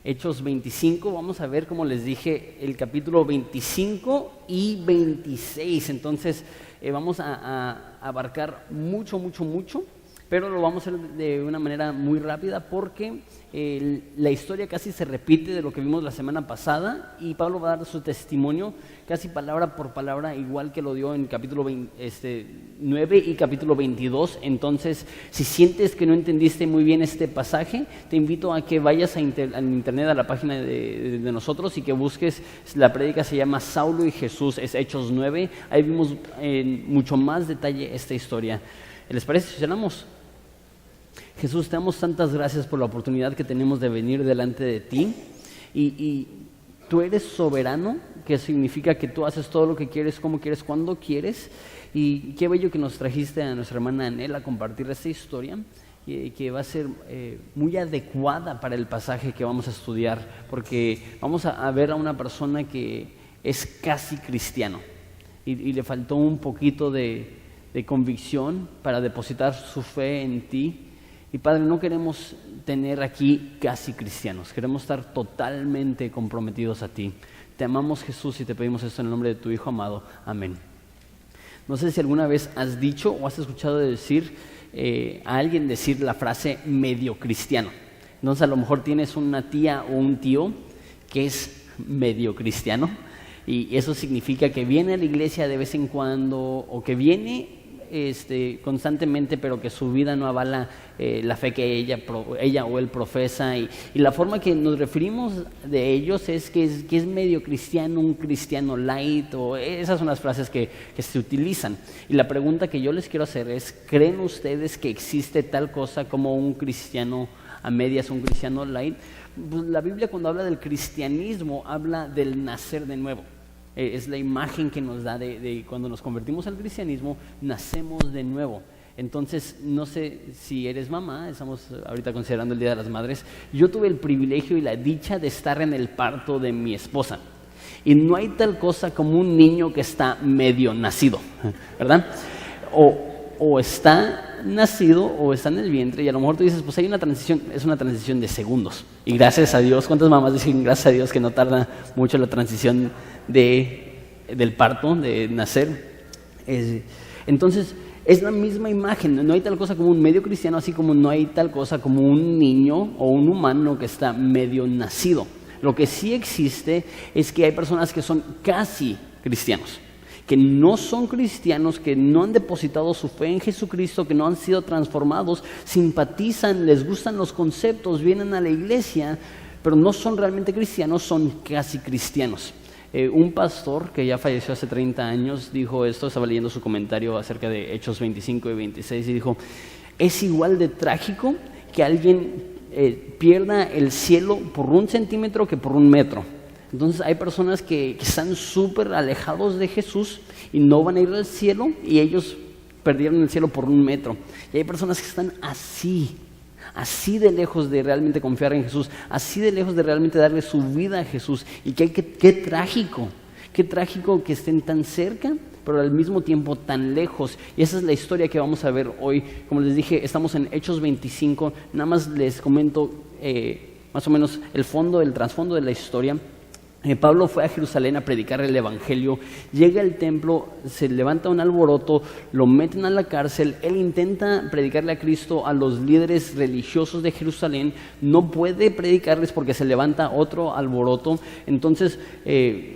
Hechos 25, vamos a ver, como les dije, el capítulo 25 y 26. Entonces vamos a abarcar mucho, pero lo vamos a hacer de una manera muy rápida porque la historia casi se repite de lo que vimos la semana pasada y Pablo va a dar su testimonio casi palabra por palabra, igual que lo dio en capítulo 9 y capítulo 22. Entonces, si sientes que no entendiste muy bien este pasaje, te invito a que vayas al internet, a la página de nosotros, y que busques, la prédica se llama Saulo y Jesús, es Hechos 9. Ahí vimos en mucho más detalle esta historia. ¿Les parece si oramos? Jesús, te damos tantas gracias por la oportunidad que tenemos de venir delante de ti, y tú eres soberano, que significa que tú haces todo lo que quieres, como quieres, cuando quieres, y qué bello que nos trajiste a nuestra hermana Anel a compartir esta historia, que va a ser muy adecuada para el pasaje que vamos a estudiar, porque vamos a ver a una persona que es casi cristiano, y le faltó un poquito de convicción para depositar su fe en ti. Y Padre, no queremos tener aquí casi cristianos, queremos estar totalmente comprometidos a ti. Te amamos, Jesús, y te pedimos esto en el nombre de tu Hijo amado. Amén. No sé si alguna vez has dicho o has escuchado decir a alguien decir la frase medio cristiano. Entonces a lo mejor tienes una tía o un tío que es medio cristiano, y eso significa que viene a la iglesia de vez en cuando, o que viene constantemente, pero que su vida no avala la fe que ella o él profesa, y la forma que nos referimos de ellos es que es medio cristiano, un cristiano light, o esas son las frases que se utilizan. Y la pregunta que yo les quiero hacer es: ¿creen ustedes que existe tal cosa como un cristiano a medias, un cristiano light? Pues la Biblia, cuando habla del cristianismo, habla del nacer de nuevo. Es la imagen que nos da de cuando nos convertimos al cristianismo, nacemos de nuevo. Entonces, no sé si eres mamá, estamos ahorita considerando el Día de las Madres. Yo tuve el privilegio y la dicha de estar en el parto de mi esposa, y no hay tal cosa como un niño que está medio nacido, ¿verdad? O está nacido o está en el vientre, y a lo mejor tú dices, pues hay una transición, es una transición de segundos, y gracias a Dios, ¿cuántas mamás dicen gracias a Dios que no tarda mucho la transición del parto, de nacer? Entonces es la misma imagen. No hay tal cosa como un medio cristiano, así como no hay tal cosa como un niño o un humano que está medio nacido. Lo que sí existe es que hay personas que son casi cristianos, que no son cristianos, que no han depositado su fe en Jesucristo, que no han sido transformados, simpatizan, les gustan los conceptos, vienen a la iglesia, pero no son realmente cristianos, son casi cristianos. Un pastor que ya falleció hace 30 años dijo esto, estaba leyendo su comentario acerca de Hechos 25 y 26, y dijo: es igual de trágico que alguien pierda el cielo por 1 centímetro que por 1 metro. Entonces hay personas que están súper alejados de Jesús y no van a ir al cielo, y ellos perdieron el cielo por 1 metro. Y hay personas que están así de lejos de realmente confiar en Jesús, así de lejos de realmente darle su vida a Jesús. Y qué trágico que estén tan cerca, pero al mismo tiempo tan lejos. Y esa es la historia que vamos a ver hoy. Como les dije, estamos en Hechos 25. Nada más les comento más o menos el trasfondo de la historia. Pablo fue a Jerusalén a predicar el evangelio, llega al templo, se levanta un alboroto, lo meten a la cárcel. Él intenta predicarle a Cristo a los líderes religiosos de Jerusalén, no puede predicarles porque se levanta otro alboroto. Entonces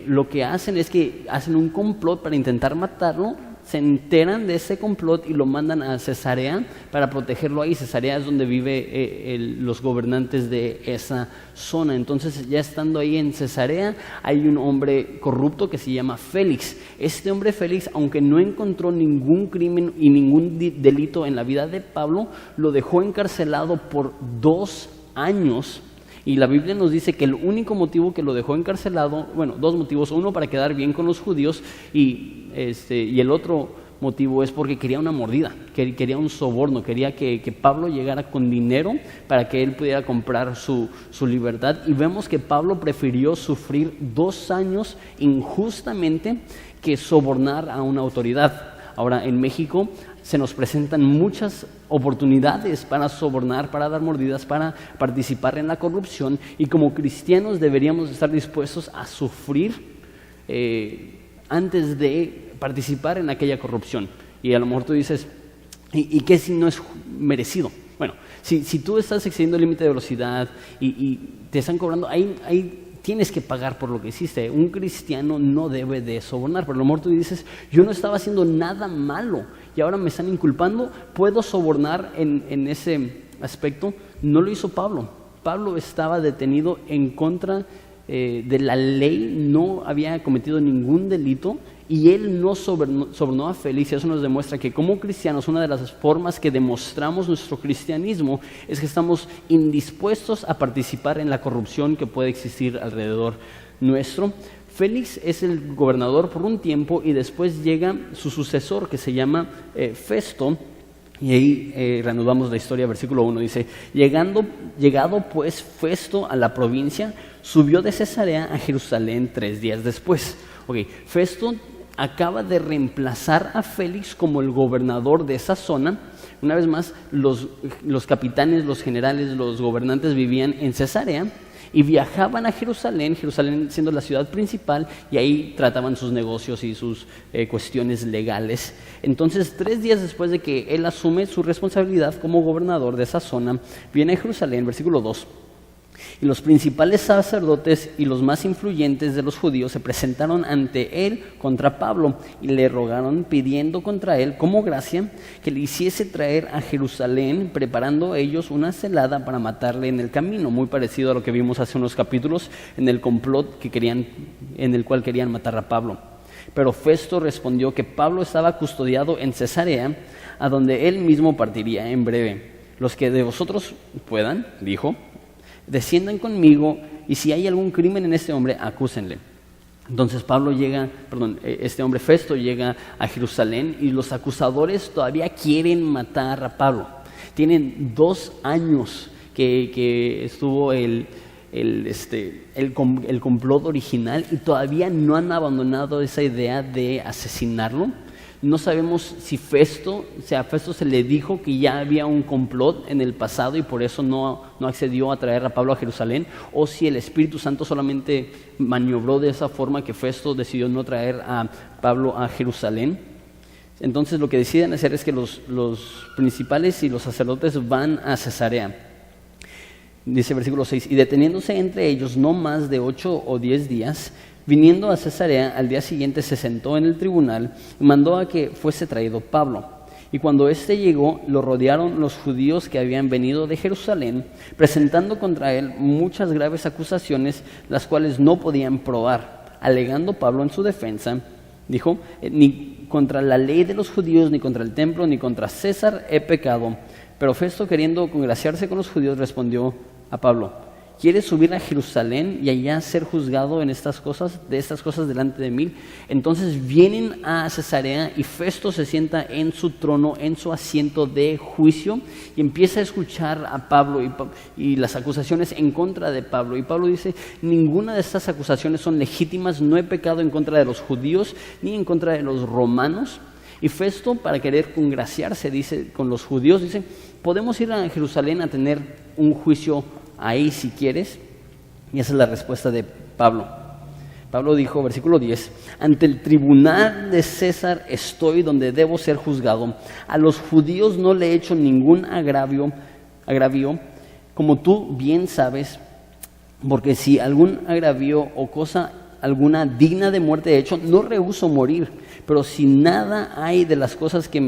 lo que hacen es que hacen un complot para intentar matarlo. Se enteran de ese complot y lo mandan a Cesarea para protegerlo ahí. Cesarea es donde viven los gobernantes de esa zona. Entonces, ya estando ahí en Cesarea, hay un hombre corrupto que se llama Félix. Este hombre Félix, aunque no encontró ningún crimen y ningún delito en la vida de Pablo, lo dejó encarcelado por 2 años. Y la Biblia nos dice que el único motivo que lo dejó encarcelado, bueno, 2 motivos: uno, para quedar bien con los judíos, y el otro motivo es porque quería una mordida, quería un soborno, quería que Pablo llegara con dinero para que él pudiera comprar su libertad. Y vemos que Pablo prefirió sufrir 2 años injustamente que sobornar a una autoridad. Ahora, en México se nos presentan muchas oportunidades para sobornar, para dar mordidas, para participar en la corrupción, y como cristianos deberíamos estar dispuestos a sufrir antes de participar en aquella corrupción. Y a lo mejor tú dices, ¿y qué si no es merecido? Bueno, si tú estás excediendo el límite de velocidad y te están cobrando, ahí tienes que pagar por lo que hiciste. Un cristiano no debe de sobornar, pero a lo mejor tú dices, yo no estaba haciendo nada malo y ahora me están inculpando, ¿puedo sobornar en ese aspecto? No lo hizo Pablo. Pablo estaba detenido en contra de la ley, no había cometido ningún delito y él no sobornó a Félix. Y eso nos demuestra que como cristianos una de las formas que demostramos nuestro cristianismo es que estamos indispuestos a participar en la corrupción que puede existir alrededor nuestro. Félix es el gobernador por un tiempo y después llega su sucesor que se llama Festo. Y ahí reanudamos la historia, versículo 1, dice, llegado pues Festo a la provincia, subió de Cesarea a Jerusalén 3 días después. Festo acaba de reemplazar a Félix como el gobernador de esa zona. Una vez más, los capitanes, los generales, los gobernantes vivían en Cesarea y viajaban a Jerusalén siendo la ciudad principal, y ahí trataban sus negocios y sus cuestiones legales. Entonces, 3 días después de que él asume su responsabilidad como gobernador de esa zona, viene a Jerusalén, versículo 2, y los principales sacerdotes y los más influyentes de los judíos se presentaron ante él contra Pablo y le rogaron, pidiendo contra él como gracia que le hiciese traer a Jerusalén, preparando ellos una celada para matarle en el camino, muy parecido a lo que vimos hace unos capítulos en el complot en el cual querían matar a Pablo. Pero Festo respondió que Pablo estaba custodiado en Cesarea, a donde él mismo partiría en breve. Los que de vosotros puedan, dijo, desciendan conmigo, y si hay algún crimen en este hombre, acúsenle. Entonces este hombre Festo llega a Jerusalén y los acusadores todavía quieren matar a Pablo. Tienen 2 años que estuvo el complot original y todavía no han abandonado esa idea de asesinarlo. No sabemos si a Festo se le dijo que ya había un complot en el pasado y por eso no accedió a traer a Pablo a Jerusalén, o si el Espíritu Santo solamente maniobró de esa forma que Festo decidió no traer a Pablo a Jerusalén. Entonces lo que deciden hacer es que los principales y los sacerdotes van a Cesarea. Dice versículo 6, y deteniéndose entre ellos no más de 8 o 10 días, viniendo a Cesarea, al día siguiente se sentó en el tribunal y mandó a que fuese traído Pablo. Y cuando éste llegó, lo rodearon los judíos que habían venido de Jerusalén, presentando contra él muchas graves acusaciones, las cuales no podían probar. Alegando Pablo en su defensa, dijo, ni contra la ley de los judíos, ni contra el templo, ni contra César he pecado. Pero Festo, queriendo congraciarse con los judíos, respondió a Pablo, ¿quieres subir a Jerusalén y allá ser juzgado de estas cosas delante de mí? Entonces vienen a Cesarea y Festo se sienta en su trono, en su asiento de juicio, y empieza a escuchar a Pablo y las acusaciones en contra de Pablo. Y Pablo dice, ninguna de estas acusaciones son legítimas, no he pecado en contra de los judíos ni en contra de los romanos. Y Festo, para querer congraciarse, dice, con los judíos, dice, podemos ir a Jerusalén a tener un juicio ahí si quieres. Y esa es la respuesta de Pablo. Pablo dijo, versículo 10, ante el tribunal de César estoy donde debo ser juzgado. A los judíos no le he hecho ningún agravio, como tú bien sabes, porque si algún agravio o cosa alguna digna de muerte he hecho, no rehúso morir. Pero si nada hay de las cosas que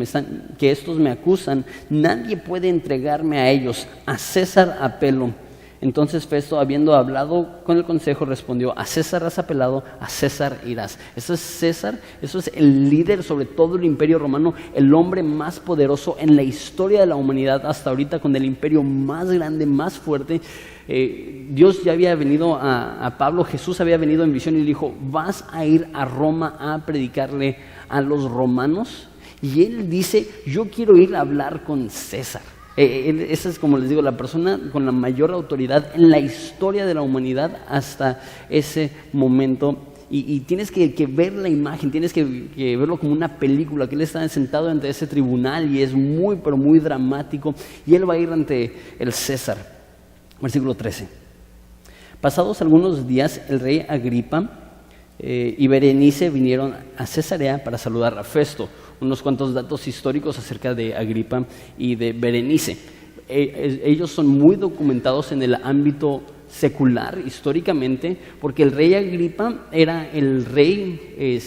estos me acusan, nadie puede entregarme a ellos. A César apelo. Entonces Festo, habiendo hablado con el consejo, respondió, a César has apelado, a César irás. Eso es César, eso es el líder sobre todo el imperio romano, el hombre más poderoso en la historia de la humanidad hasta ahorita, con el imperio más grande, más fuerte. Dios ya había venido a Pablo, Jesús había venido en visión y le dijo, vas a ir a Roma a predicarle a los romanos. Y él dice, yo quiero ir a hablar con César. Esa es, como les digo, la persona con la mayor autoridad en la historia de la humanidad hasta ese momento. y tienes que ver la imagen, tienes que verlo como una película, que él está sentado ante ese tribunal y es muy, pero muy dramático, y él va a ir ante el César. Versículo 13. Pasados algunos días, el rey Agripa y Berenice vinieron a Cesarea para saludar a Festo. Unos cuantos datos históricos acerca de Agripa y de Berenice. Ellos son muy documentados en el ámbito secular, históricamente, porque el rey Agripa era el rey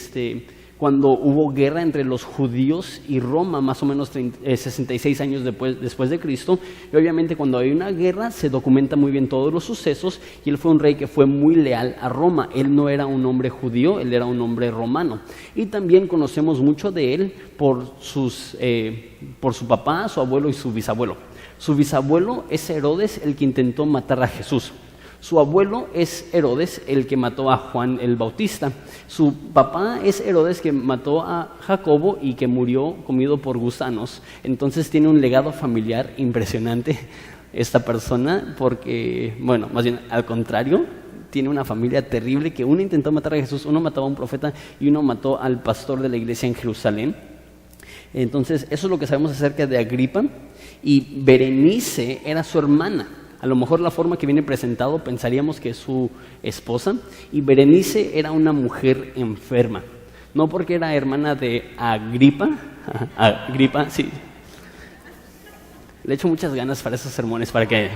cuando hubo guerra entre los judíos y Roma, más o menos 66 años después de Cristo, y obviamente cuando hay una guerra se documenta muy bien todos los sucesos, y él fue un rey que fue muy leal a Roma. Él no era un hombre judío, él era un hombre romano, y también conocemos mucho de él por su papá, su abuelo y su bisabuelo. Su bisabuelo es Herodes, el que intentó matar a Jesús. Su abuelo es Herodes, el que mató a Juan el Bautista. Su papá es Herodes, que mató a Jacobo y que murió comido por gusanos. Entonces tiene un legado familiar impresionante esta persona, porque, bueno, más bien al contrario, tiene una familia terrible, que uno intentó matar a Jesús, uno mató a un profeta y uno mató al pastor de la iglesia en Jerusalén. Entonces, eso es lo que sabemos acerca de Agripa. Y Berenice era su hermana. A lo mejor la forma que viene presentado pensaríamos que es su esposa, y Berenice era una mujer enferma, no porque era hermana de Agripa, sí. Le echo muchas ganas para esos sermones, para que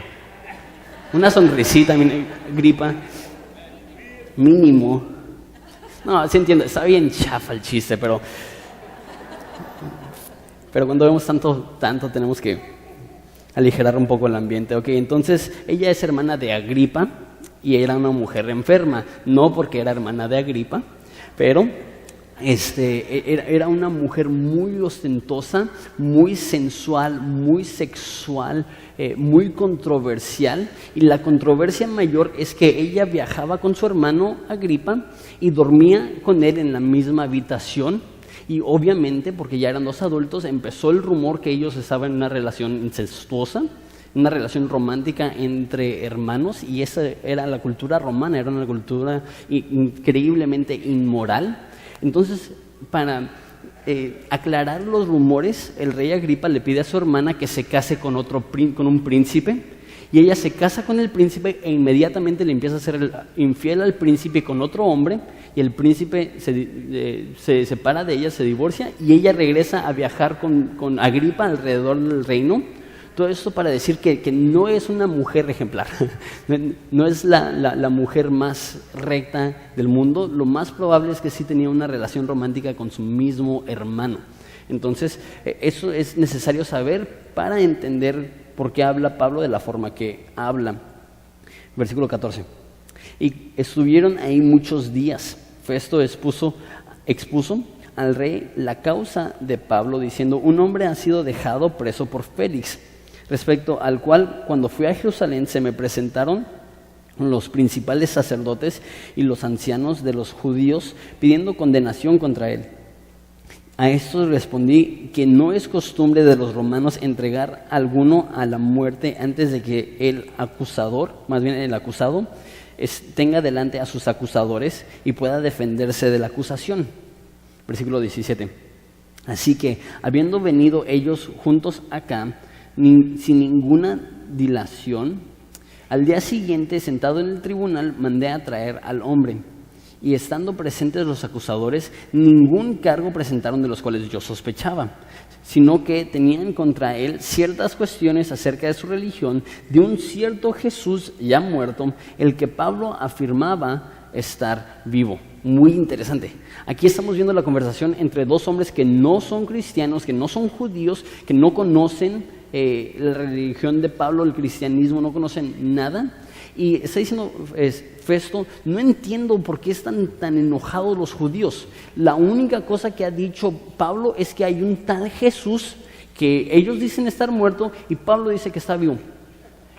una sonrisita, Agripa, mínimo. No, sí entiendo, está bien chafa el chiste, pero cuando vemos tanto tenemos que aligerar un poco el ambiente. Ok, entonces ella es hermana de Agripa y era una mujer enferma, no porque era hermana de Agripa, pero era una mujer muy ostentosa, muy sensual, muy sexual, muy controversial, y la controversia mayor es que ella viajaba con su hermano Agripa y dormía con él en la misma habitación. Y obviamente, porque ya eran dos adultos, empezó el rumor que ellos estaban en una relación incestuosa, una relación romántica entre hermanos, y esa era la cultura romana, era una cultura increíblemente inmoral. Entonces, para aclarar los rumores, el rey Agripa le pide a su hermana que se case con un príncipe, y ella se casa con el príncipe e inmediatamente le empieza a ser infiel al príncipe con otro hombre, y el príncipe se separa de ella, se divorcia, y ella regresa a viajar con Agripa alrededor del reino. Todo esto para decir que no es una mujer ejemplar, no es la mujer más recta del mundo. Lo más probable es que sí tenía una relación romántica con su mismo hermano. Entonces, eso es necesario saber para entender por qué habla Pablo de la forma que habla. Versículo 14. Y estuvieron ahí muchos días. Festo expuso al rey la causa de Pablo, diciendo: un hombre ha sido dejado preso por Félix, respecto al cual, cuando fui a Jerusalén, se me presentaron los principales sacerdotes y los ancianos de los judíos pidiendo condenación contra él. A esto respondí que no es costumbre de los romanos entregar a alguno a la muerte antes de que el acusado tenga delante a sus acusadores y pueda defenderse de la acusación. Versículo 17. Así que, habiendo venido ellos juntos acá, sin ninguna dilación, al día siguiente, sentado en el tribunal, mandé a traer al hombre. Y estando presentes los acusadores, ningún cargo presentaron de los cuales yo sospechaba, sino que tenían contra él ciertas cuestiones acerca de su religión, de un cierto Jesús ya muerto, el que Pablo afirmaba estar vivo. Muy interesante. Aquí estamos viendo la conversación entre dos hombres que no son cristianos, que no son judíos, que no conocen la religión de Pablo, el cristianismo, no conocen nada. Y está diciendo Festo: no entiendo por qué están tan enojados los judíos. La única cosa que ha dicho Pablo es que hay un tal Jesús que ellos dicen estar muerto y Pablo dice que está vivo.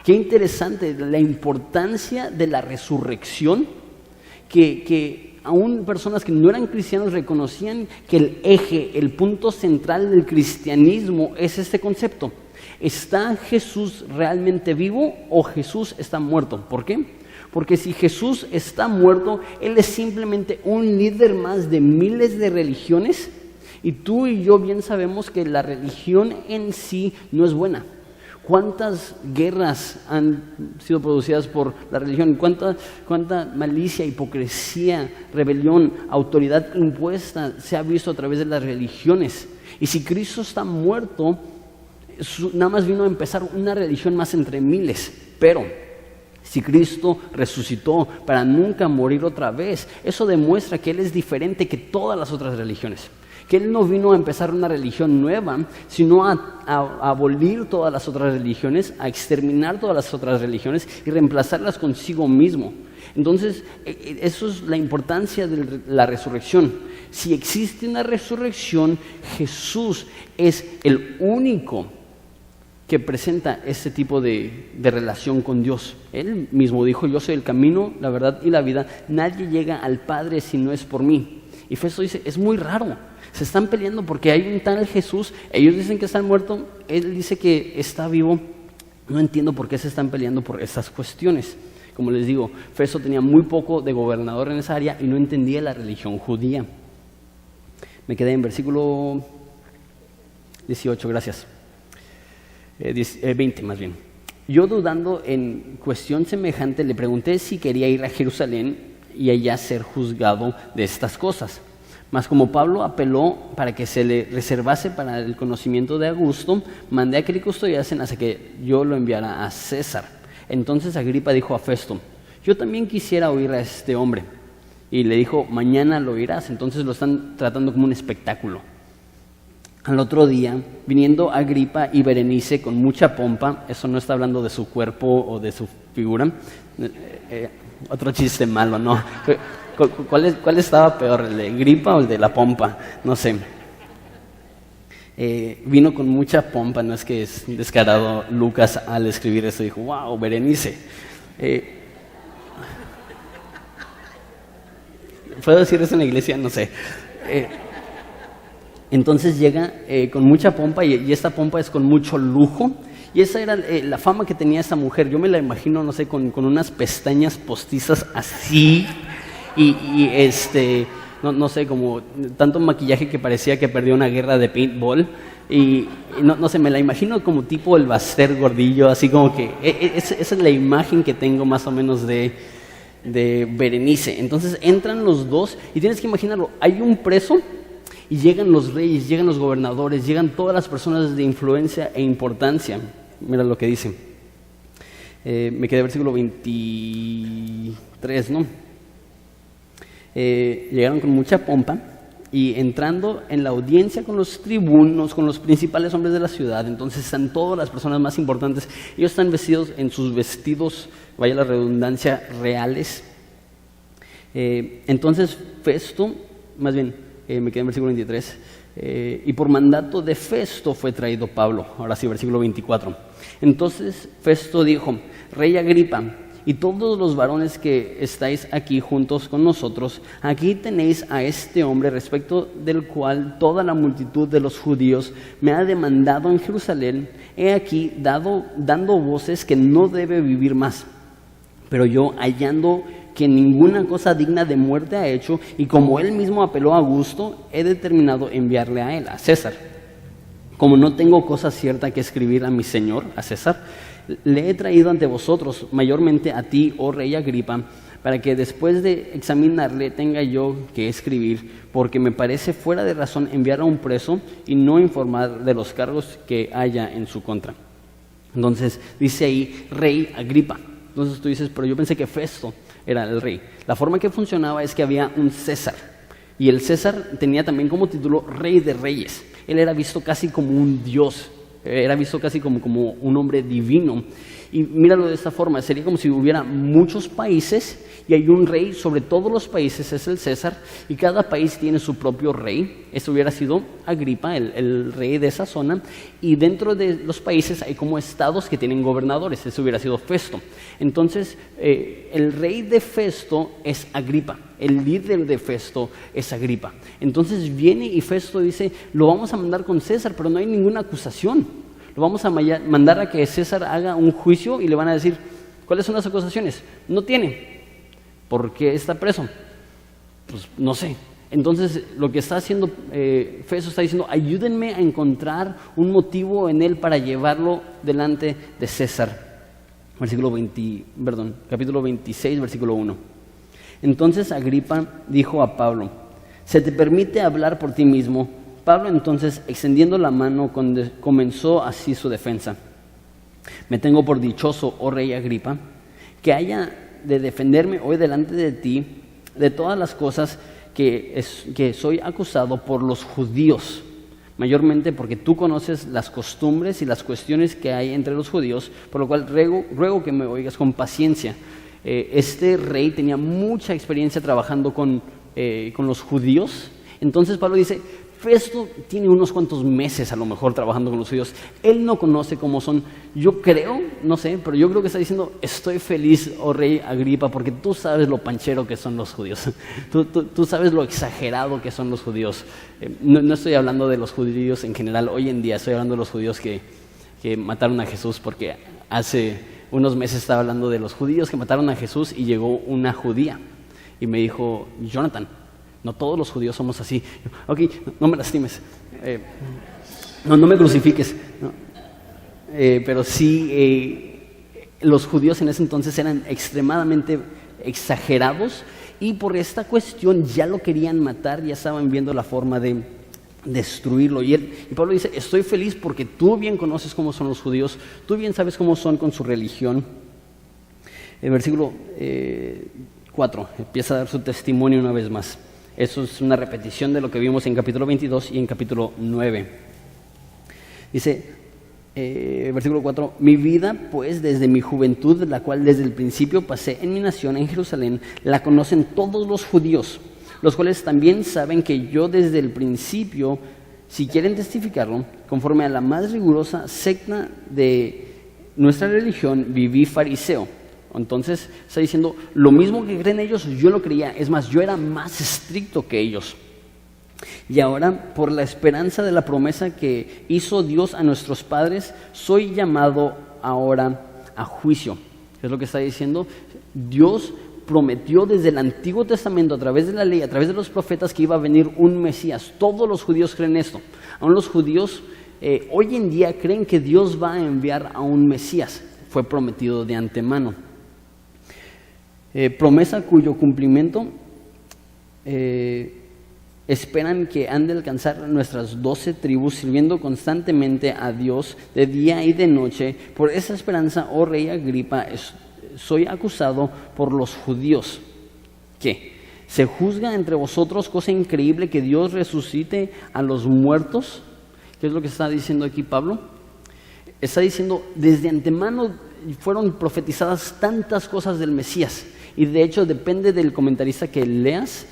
Qué interesante la importancia de la resurrección, que aún personas que no eran cristianos reconocían que el eje, el punto central del cristianismo es este concepto. ¿Está Jesús realmente vivo o Jesús está muerto? ¿Por qué? Porque si Jesús está muerto, Él es simplemente un líder más de miles de religiones. Y tú y yo bien sabemos que la religión en sí no es buena. ¿Cuántas guerras han sido producidas por la religión? ¿Cuánta malicia, hipocresía, rebelión, autoridad impuesta se ha visto a través de las religiones? Y si Cristo está muerto, nada más vino a empezar una religión más entre miles. Pero si Cristo resucitó para nunca morir otra vez, eso demuestra que Él es diferente que todas las otras religiones. Que Él no vino a empezar una religión nueva, sino a abolir todas las otras religiones, a exterminar todas las otras religiones y reemplazarlas consigo mismo. Entonces, eso es la importancia de la resurrección. Si existe una resurrección, Jesús es el único que presenta este tipo de relación con Dios. Él mismo dijo: yo soy el camino, la verdad y la vida. Nadie llega al Padre si no es por mí. Y Festo dice: es muy raro. Se están peleando porque hay un tal Jesús. Ellos dicen que está muerto, Él dice que está vivo. No entiendo por qué se están peleando por estas cuestiones. Como les digo, Festo tenía muy poco de gobernador en esa área y no entendía la religión judía. Me quedé en versículo 18, gracias. 20 más bien. Yo, dudando en cuestión semejante, le pregunté si quería ir a Jerusalén y allá ser juzgado de estas cosas. Mas como Pablo apeló para que se le reservase para el conocimiento de Augusto, mandé a que le custodiasen hasta que yo lo enviara a César. Entonces Agripa dijo a Festo: yo también quisiera oír a este hombre. Y le dijo: mañana lo oirás. Entonces lo están tratando como un espectáculo. Al otro día, viniendo Agripa y Berenice con mucha pompa, eso no está hablando de su cuerpo o de su figura, otro chiste malo, ¿no? ¿Cuál estaba peor, el de Agripa o el de la pompa? No sé. Vino con mucha pompa, no es que es descarado Lucas al escribir esto, dijo: wow, Berenice. ¿Puedo decir eso en la iglesia? No sé. Entonces llega con mucha pompa y esta pompa es con mucho lujo. Y esa era la fama que tenía esta mujer. Yo me la imagino, no sé, con unas pestañas postizas así. No sé, como tanto maquillaje que parecía que perdió una guerra de paintball. Y no sé, me la imagino como tipo el Baster gordillo, así como que esa es la imagen que tengo más o menos de Berenice. Entonces entran los dos y tienes que imaginarlo, hay un preso y llegan los reyes, llegan los gobernadores, llegan todas las personas de influencia e importancia. Mira lo que dice. Me quedé versículo 23, ¿no? Llegaron con mucha pompa y entrando en la audiencia con los tribunos, con los principales hombres de la ciudad, entonces están todas las personas más importantes. Ellos están vestidos en sus vestidos, vaya la redundancia, reales. Entonces Festo, más bien, me quedé en versículo 23, y por mandato de Festo fue traído Pablo. Ahora sí, versículo 24. Entonces Festo dijo: Rey Agripa, y todos los varones que estáis aquí juntos con nosotros, aquí tenéis a este hombre respecto del cual toda la multitud de los judíos me ha demandado en Jerusalén. He aquí dando voces que no debe vivir más. Pero yo, hallando que ninguna cosa digna de muerte ha hecho, y como él mismo apeló a Augusto, he determinado enviarle a él, a César. Como no tengo cosa cierta que escribir a mi señor, a César, le he traído ante vosotros, mayormente a ti, oh rey Agripa, para que después de examinarle tenga yo que escribir, porque me parece fuera de razón enviar a un preso y no informar de los cargos que haya en su contra. Entonces dice ahí, rey Agripa. Entonces tú dices, pero yo pensé que Festo era el rey. La forma que funcionaba es que había un César, y el César tenía también como título rey de reyes. Él era visto casi como un dios, era visto casi como un hombre divino. Y míralo de esta forma, sería como si hubiera muchos países y hay un rey sobre todos los países, es el César, y cada país tiene su propio rey. Este hubiera sido Agripa, el rey de esa zona, y dentro de los países hay como estados que tienen gobernadores. Ese hubiera sido Festo. Entonces el rey de Festo es Agripa, el líder de Festo es Agripa. Entonces viene y Festo dice, lo vamos a mandar con César, pero no hay ninguna acusación. Lo vamos a mandar a que César haga un juicio y le van a decir, ¿Cuáles son las acusaciones? No tiene. ¿Por qué está preso? Pues no sé. Entonces lo que está haciendo Festo está diciendo, ayúdenme a encontrar un motivo en él para llevarlo delante de César. Capítulo 26, versículo 1. Entonces Agripa dijo a Pablo, ¿se te permite hablar por ti mismo? Pablo entonces, extendiendo la mano, comenzó así su defensa. Me tengo por dichoso, oh rey Agripa, que haya de defenderme hoy delante de ti de todas las cosas que soy acusado por los judíos, mayormente porque tú conoces las costumbres y las cuestiones que hay entre los judíos, por lo cual ruego que me oigas con paciencia. Este rey tenía mucha experiencia trabajando con los judíos. Entonces Pablo dice, Festo tiene unos cuantos meses a lo mejor trabajando con los judíos. Él no conoce cómo son. Yo creo, no sé, pero yo creo que está diciendo, estoy feliz, oh rey Agripa, porque tú sabes lo panchero que son los judíos. Tú sabes lo exagerado que son los judíos. No estoy hablando de los judíos en general hoy en día, estoy hablando de los judíos que mataron a Jesús, porque hace unos meses estaba hablando de los judíos que mataron a Jesús y llegó una judía y me dijo, Jonathan, no todos los judíos somos así. Ok, no me lastimes. No me crucifiques. No. Pero sí, los judíos en ese entonces eran extremadamente exagerados y por esta cuestión ya lo querían matar, ya estaban viendo la forma de destruirlo. Y Pablo dice, estoy feliz porque tú bien conoces cómo son los judíos, tú bien sabes cómo son con su religión. El versículo 4 empieza a dar su testimonio una vez más. Eso es una repetición de lo que vimos en capítulo 22 y en capítulo 9. Dice, versículo 4, mi vida pues desde mi juventud, la cual desde el principio pasé en mi nación en Jerusalén, la conocen todos los judíos, los cuales también saben que yo desde el principio, si quieren testificarlo, conforme a la más rigurosa secta de nuestra religión, viví fariseo. Entonces está diciendo, lo mismo que creen ellos, yo lo creía, es más, yo era más estricto que ellos. Y ahora, por la esperanza de la promesa que hizo Dios a nuestros padres, soy llamado ahora a juicio. Es lo que está diciendo. Dios prometió desde el Antiguo Testamento, a través de la ley, a través de los profetas, que iba a venir un Mesías. Todos los judíos creen esto. Aún los judíos hoy en día creen que Dios va a enviar a un Mesías. Fue prometido de antemano. Promesa cuyo cumplimiento esperan que han de alcanzar nuestras 12 tribus, sirviendo constantemente a Dios de día y de noche. Por esa esperanza, oh rey Agripa, soy acusado por los judíos. ¿Qué? ¿Se juzga entre vosotros cosa increíble que Dios resucite a los muertos? ¿Qué es lo que está diciendo aquí Pablo? Está diciendo, desde antemano fueron profetizadas tantas cosas del Mesías. Y de hecho, depende del comentarista que leas,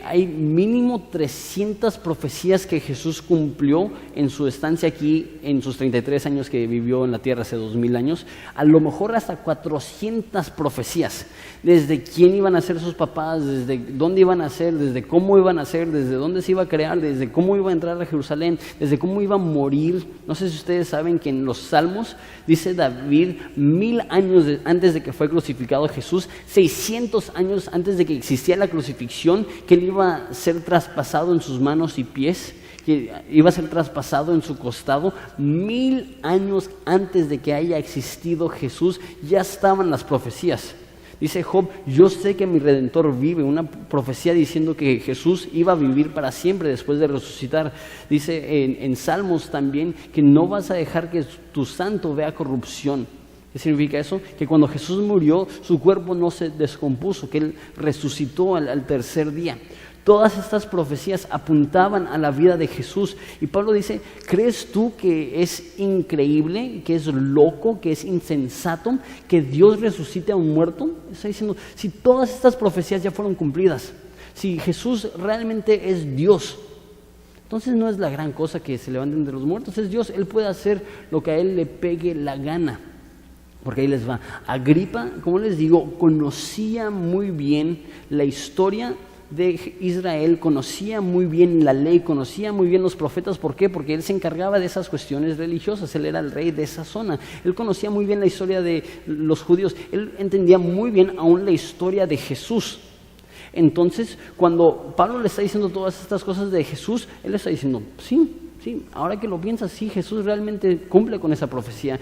hay mínimo 300 profecías que Jesús cumplió en su estancia aquí, en sus 33 años que vivió en la tierra hace 2000 años, a lo mejor hasta 400 profecías, desde quién iban a ser sus papás, desde dónde iban a ser, desde cómo iban a ser, desde dónde se iba a crear, desde cómo iba a entrar a Jerusalén, desde cómo iba a morir. No sé si ustedes saben que en los Salmos dice David, 1000 años antes de que fue crucificado Jesús, 600 años antes de que existía la crucifixión, que él iba a ser traspasado en sus manos y pies, que iba a ser traspasado en su costado. 1000 años antes de que haya existido Jesús, ya estaban las profecías. Dice Job, yo sé que mi Redentor vive, una profecía diciendo que Jesús iba a vivir para siempre después de resucitar. Dice en Salmos también que no vas a dejar que tu santo vea corrupción. ¿Qué significa eso? Que cuando Jesús murió, su cuerpo no se descompuso, que Él resucitó al tercer día. Todas estas profecías apuntaban a la vida de Jesús. Y Pablo dice, ¿crees tú que es increíble, que es loco, que es insensato que Dios resucite a un muerto? Está diciendo, si todas estas profecías ya fueron cumplidas, si Jesús realmente es Dios, entonces no es la gran cosa que se levanten de los muertos, es Dios. Él puede hacer lo que a Él le pegue la gana. Porque ahí les va. Agripa, como les digo, conocía muy bien la historia de Israel conocía muy bien la ley, conocía muy bien los profetas. ¿Por qué? Porque él se encargaba de esas cuestiones religiosas, él era el rey de esa zona. Él conocía muy bien la historia de los judíos, él entendía muy bien aún la historia de Jesús. Entonces, cuando Pablo le está diciendo todas estas cosas de Jesús, él le está diciendo, sí, ahora que lo piensas, sí, Jesús realmente cumple con esa profecía,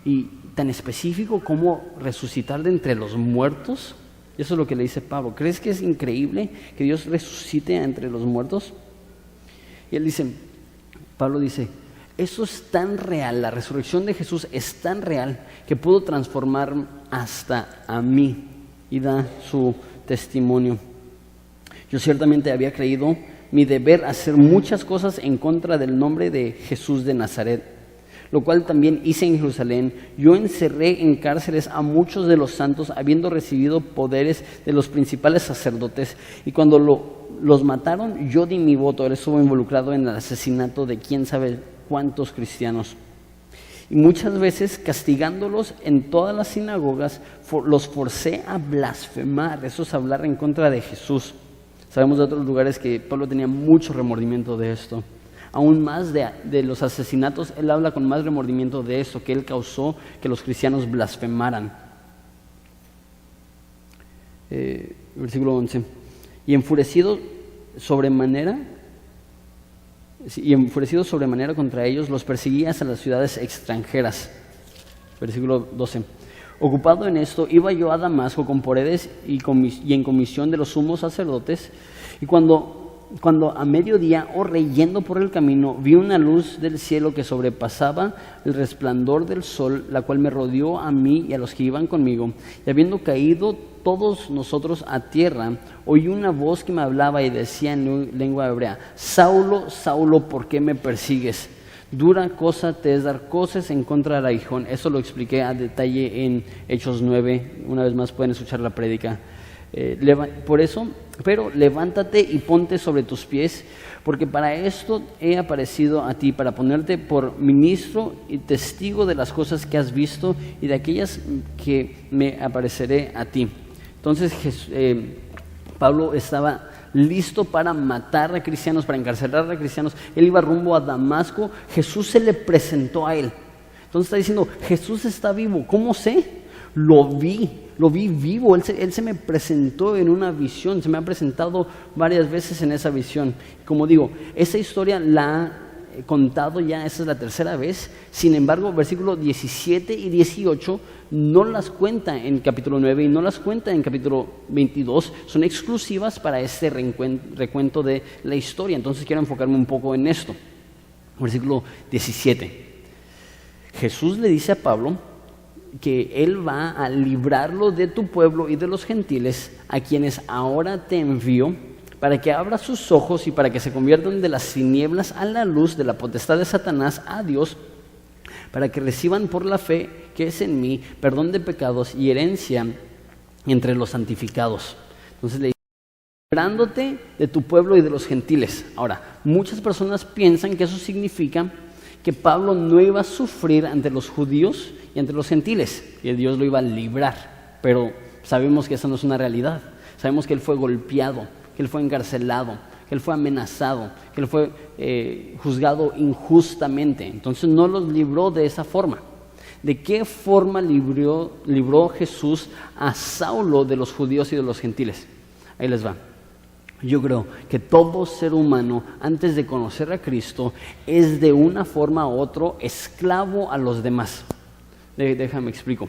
y tan específico como resucitar de entre los muertos. Eso es lo que le dice Pablo. ¿Crees que es increíble que Dios resucite entre los muertos? Y Pablo dice, eso es tan real, la resurrección de Jesús es tan real que pudo transformar hasta a mí. Y da su testimonio. Yo ciertamente había creído mi deber hacer muchas cosas en contra del nombre de Jesús de Nazaret, lo cual también hice en Jerusalén. Yo encerré en cárceles a muchos de los santos, habiendo recibido poderes de los principales sacerdotes, y cuando los mataron, yo di mi voto. Él estuvo involucrado en el asesinato de quién sabe cuántos cristianos. Y muchas veces, castigándolos en todas las sinagogas, los forcé a blasfemar. Eso es hablar en contra de Jesús. Sabemos de otros lugares que Pablo tenía mucho remordimiento de esto. Aún más de los asesinatos, él habla con más remordimiento de esto, que él causó que los cristianos blasfemaran. Versículo 11. Y enfurecido sobremanera contra ellos, los perseguía hasta las ciudades extranjeras. Versículo 12. Ocupado en esto, iba yo a Damasco con poderes y en comisión de los sumos sacerdotes, y cuando a mediodía, oh rey, yendo por el camino, vi una luz del cielo que sobrepasaba el resplandor del sol, la cual me rodeó a mí y a los que iban conmigo. Y habiendo caído todos nosotros a tierra, oí una voz que me hablaba y decía en lengua hebrea: Saulo, Saulo, ¿por qué me persigues? Dura cosa te es dar cosas en contra del aguijón. Eso lo expliqué a detalle en Hechos 9. Una vez más pueden escuchar la prédica. Por eso, pero levántate y ponte sobre tus pies, porque para esto he aparecido a ti, para ponerte por ministro y testigo de las cosas que has visto y de aquellas que me apareceré a ti. Entonces Pablo estaba listo para matar a cristianos, para encarcelar a cristianos. Él iba rumbo a Damasco. Jesús se le presentó a él. Entonces está diciendo, Jesús está vivo. ¿Cómo sé? Lo vi vivo. Él se me presentó en una visión, se me ha presentado varias veces en esa visión. Como digo, esa historia la he contado ya, esa es la tercera vez. Sin embargo, versículos 17 y 18 no las cuenta en capítulo 9 y no las cuenta en capítulo 22. Son exclusivas para este recuento de la historia. Entonces quiero enfocarme un poco en esto. Versículo 17. Jesús le dice a Pablo que Él va a librarlo de tu pueblo y de los gentiles, a quienes ahora te envío, para que abra sus ojos y para que se conviertan de las tinieblas a la luz, de la potestad de Satanás a Dios, para que reciban por la fe que es en mí perdón de pecados y herencia entre los santificados. Entonces le dice, librándote de tu pueblo y de los gentiles. Ahora, muchas personas piensan que eso significa que Pablo no iba a sufrir ante los judíos y ante los gentiles, que Dios lo iba a librar, pero sabemos que esa no es una realidad. Sabemos que él fue golpeado, que él fue encarcelado, que él fue amenazado, que él fue juzgado injustamente. Entonces no los libró de esa forma. ¿De qué forma libró Jesús a Saulo de los judíos y de los gentiles? Ahí les va. Yo creo que todo ser humano, antes de conocer a Cristo, es de una forma u otra esclavo a los demás. Déjame explico.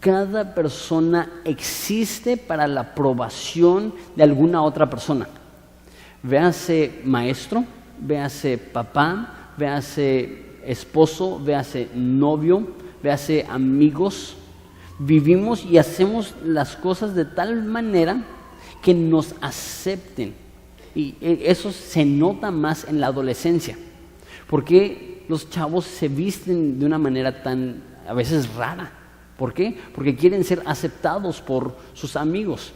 Cada persona existe para la aprobación de alguna otra persona. Véase maestro, véase papá, véase esposo, véase novio, véase amigos. Vivimos y hacemos las cosas de tal manera que nos acepten, y eso se nota más en la adolescencia. ¿Por qué los chavos se visten de una manera tan a veces rara? ¿Por qué? Porque quieren ser aceptados por sus amigos.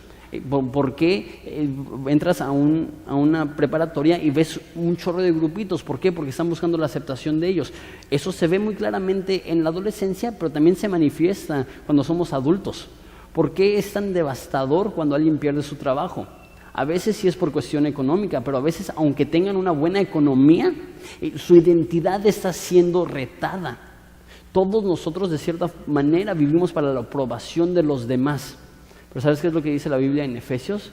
¿Por qué entras a una preparatoria y ves un chorro de grupitos? ¿Por qué? Porque están buscando la aceptación de ellos. Eso se ve muy claramente en la adolescencia, pero también se manifiesta cuando somos adultos. ¿Por qué es tan devastador cuando alguien pierde su trabajo? A veces sí es por cuestión económica, pero a veces, aunque tengan una buena economía, su identidad está siendo retada. Todos nosotros, de cierta manera, vivimos para la aprobación de los demás. Pero ¿sabes qué es lo que dice la Biblia en Efesios?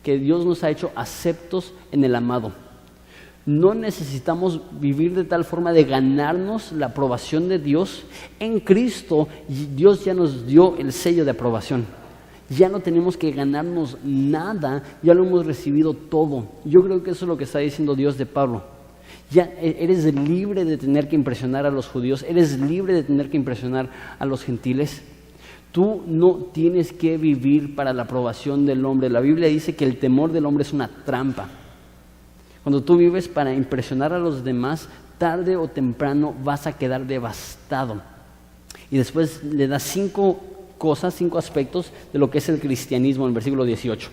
Que Dios nos ha hecho aceptos en el amado. No necesitamos vivir de tal forma de ganarnos la aprobación de Dios. En Cristo, Dios ya nos dio el sello de aprobación. Ya no tenemos que ganarnos nada, ya lo hemos recibido todo. Yo creo que eso es lo que está diciendo Dios de Pablo. Ya eres libre de tener que impresionar a los judíos, eres libre de tener que impresionar a los gentiles. Tú no tienes que vivir para la aprobación del hombre. La Biblia dice que el temor del hombre es una trampa. Cuando tú vives para impresionar a los demás, tarde o temprano vas a quedar devastado. Y después le da 5 aspectos de lo que es el cristianismo en el versículo 18.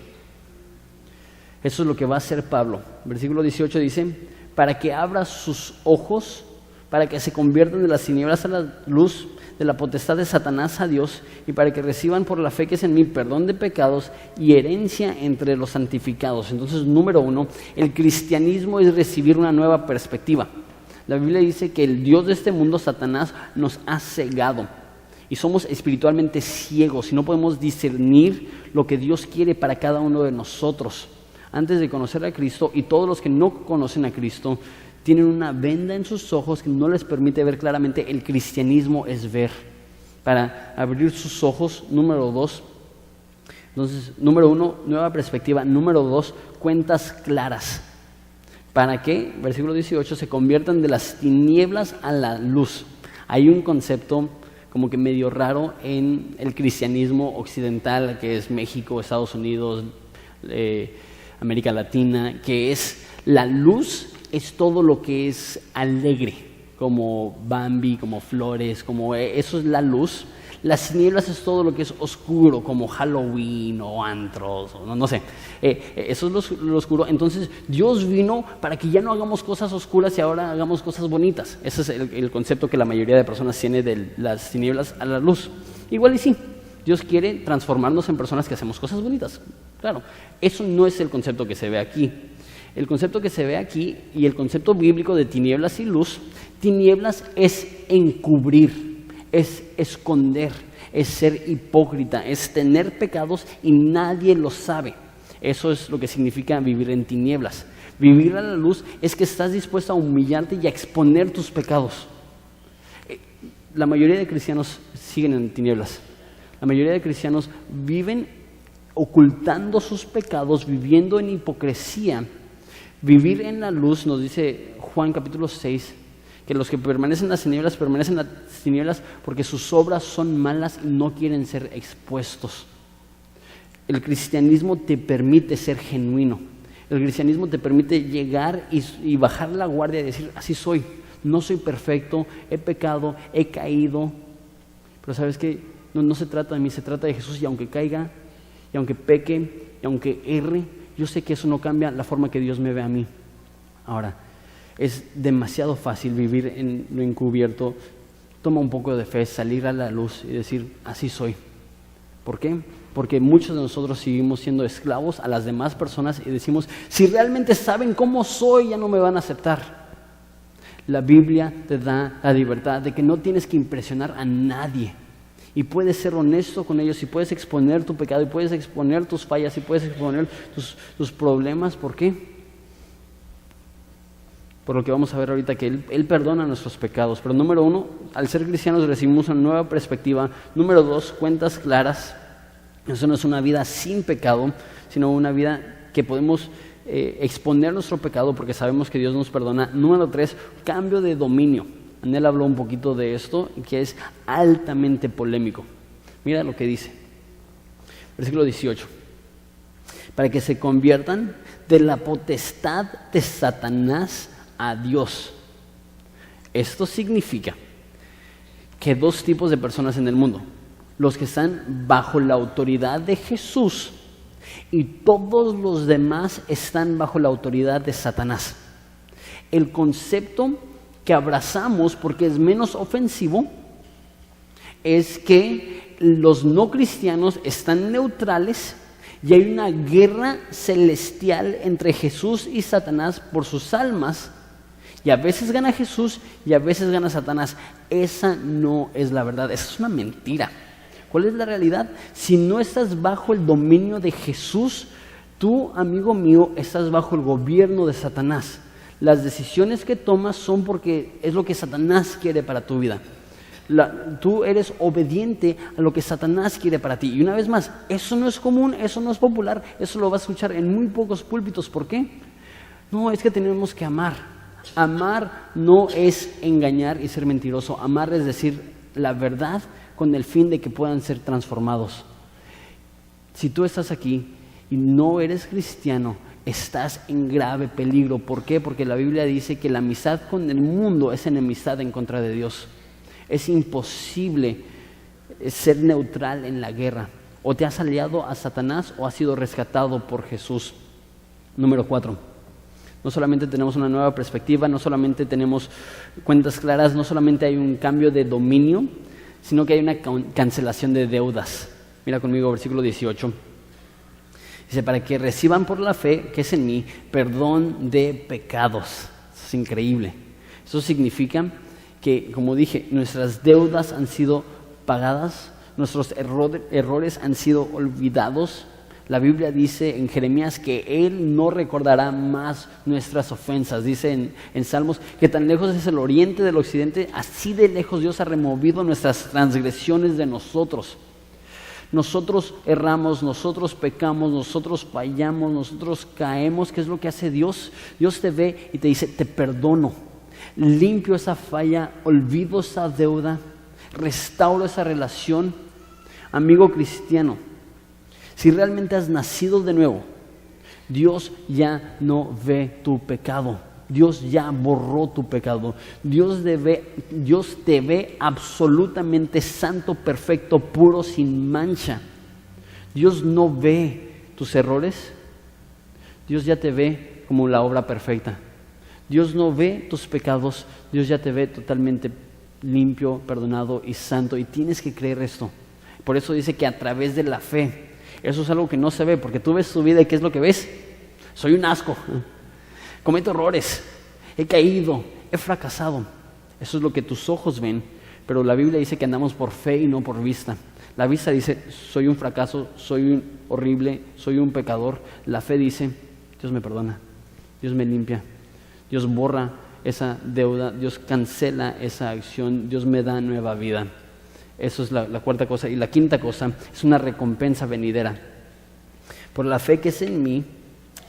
Eso es lo que va a hacer Pablo. Versículo 18 dice: para que abra sus ojos, para que se conviertan de las tinieblas a la luz, de la potestad de Satanás a Dios, y para que reciban por la fe que es en mí perdón de pecados y herencia entre los santificados. Entonces, número 1, el cristianismo es recibir una nueva perspectiva. La Biblia dice que el Dios de este mundo, Satanás, nos ha cegado y somos espiritualmente ciegos y no podemos discernir lo que Dios quiere para cada uno de nosotros. Antes de conocer a Cristo, y todos los que no conocen a Cristo tienen una venda en sus ojos que no les permite ver claramente. El cristianismo es ver. Para abrir sus ojos, número 2. Entonces, número 1, nueva perspectiva. Número 2, cuentas claras. ¿Para que, versículo 18, se conviertan de las tinieblas a la luz? Hay un concepto como que medio raro en el cristianismo occidental, que es México, Estados Unidos, América Latina, que es la luz. Es todo lo que es alegre, como Bambi, como flores, como eso es la luz. Las tinieblas es todo lo que es oscuro, como Halloween o antros, o no sé. Eso es lo oscuro. Entonces Dios vino para que ya no hagamos cosas oscuras y ahora hagamos cosas bonitas. Ese es el concepto que la mayoría de personas tiene de las tinieblas a la luz. Igual y sí, Dios quiere transformarnos en personas que hacemos cosas bonitas. Claro, eso no es el concepto que se ve aquí. El concepto que se ve aquí y el concepto bíblico de tinieblas y luz, tinieblas es encubrir, es esconder, es ser hipócrita, es tener pecados y nadie lo sabe. Eso es lo que significa vivir en tinieblas. Vivir a la luz es que estás dispuesto a humillarte y a exponer tus pecados. La mayoría de cristianos siguen en tinieblas. La mayoría de cristianos viven ocultando sus pecados, viviendo en hipocresía. Vivir en la luz, nos dice Juan capítulo 6, que los que permanecen en las tinieblas porque sus obras son malas y no quieren ser expuestos. El cristianismo te permite ser genuino. El cristianismo te permite llegar y bajar la guardia y decir: así soy, no soy perfecto, he pecado, he caído, pero ¿sabes qué? No se trata de mí, se trata de Jesús, y aunque caiga, y aunque peque, y aunque erre, yo sé que eso no cambia la forma que Dios me ve a mí. Ahora, es demasiado fácil vivir en lo encubierto. Toma un poco de fe, salir a la luz y decir: así soy. ¿Por qué? Porque muchos de nosotros seguimos siendo esclavos a las demás personas y decimos: si realmente saben cómo soy, ya no me van a aceptar. La Biblia te da la libertad de que no tienes que impresionar a nadie. Y puedes ser honesto con ellos, y puedes exponer tu pecado, y puedes exponer tus fallas, y puedes exponer tus problemas. ¿Por qué? Por lo que vamos a ver ahorita, que Él perdona nuestros pecados. Pero número 1, al ser cristianos recibimos una nueva perspectiva. Número 2, cuentas claras. Eso no es una vida sin pecado, sino una vida que podemos exponer nuestro pecado porque sabemos que Dios nos perdona. Número 3, cambio de dominio. Anel habló un poquito de esto, que es altamente polémico. Mira lo que dice. Versículo 18. Para que se conviertan de la potestad de Satanás a Dios. Esto significa que 2 tipos de personas en el mundo: los que están bajo la autoridad de Jesús, y todos los demás están bajo la autoridad de Satanás. El concepto que abrazamos, porque es menos ofensivo, es que los no cristianos están neutrales y hay una guerra celestial entre Jesús y Satanás por sus almas. Y a veces gana Jesús y a veces gana Satanás. Esa no es la verdad, esa es una mentira. ¿Cuál es la realidad? Si no estás bajo el dominio de Jesús, tú, amigo mío, estás bajo el gobierno de Satanás. Las decisiones que tomas son porque es lo que Satanás quiere para tu vida. Tú eres obediente a lo que Satanás quiere para ti. Y una vez más, eso no es común, eso no es popular, eso lo vas a escuchar en muy pocos púlpitos. ¿Por qué? No, es que tenemos que amar. Amar no es engañar y ser mentiroso. Amar es decir la verdad con el fin de que puedan ser transformados. Si tú estás aquí y no eres cristiano, estás en grave peligro. ¿Por qué? Porque la Biblia dice que la amistad con el mundo es enemistad en contra de Dios. Es imposible ser neutral en la guerra. O te has aliado a Satanás o has sido rescatado por Jesús. Número 4. No solamente tenemos una nueva perspectiva, no solamente tenemos cuentas claras, no solamente hay un cambio de dominio, sino que hay una cancelación de deudas. Mira conmigo, versículo 18. Dice, para que reciban por la fe, que es en mí, perdón de pecados. Eso es increíble. Eso significa que, como dije, nuestras deudas han sido pagadas, nuestros errores han sido olvidados. La Biblia dice en Jeremías que Él no recordará más nuestras ofensas. Dice en Salmos que tan lejos es el oriente del occidente, así de lejos Dios ha removido nuestras transgresiones de nosotros. Nosotros erramos, nosotros pecamos, nosotros fallamos, nosotros caemos. ¿Qué es lo que hace Dios? Dios te ve y te dice, te perdono, limpio esa falla, olvido esa deuda, restauro esa relación. Amigo cristiano, si realmente has nacido de nuevo, Dios ya no ve tu pecado. Dios ya borró tu pecado. Dios te ve absolutamente santo, perfecto, puro, sin mancha. Dios no ve tus errores. Dios ya te ve como la obra perfecta. Dios no ve tus pecados. Dios ya te ve totalmente limpio, perdonado y santo. Y tienes que creer esto. Por eso dice que a través de la fe. Eso es algo que no se ve, porque tú ves tu vida y ¿qué es lo que ves? Soy un asco. Cometo errores, he caído, he fracasado. Eso es lo que tus ojos ven, pero la Biblia dice que andamos por fe y no por vista. La vista dice, soy un fracaso, soy un horrible, soy un pecador. La fe dice, Dios me perdona, Dios me limpia, Dios borra esa deuda, Dios cancela esa acción, Dios me da nueva vida. Eso es la cuarta cosa. Y la quinta cosa es una recompensa venidera. Por la fe que es en mí,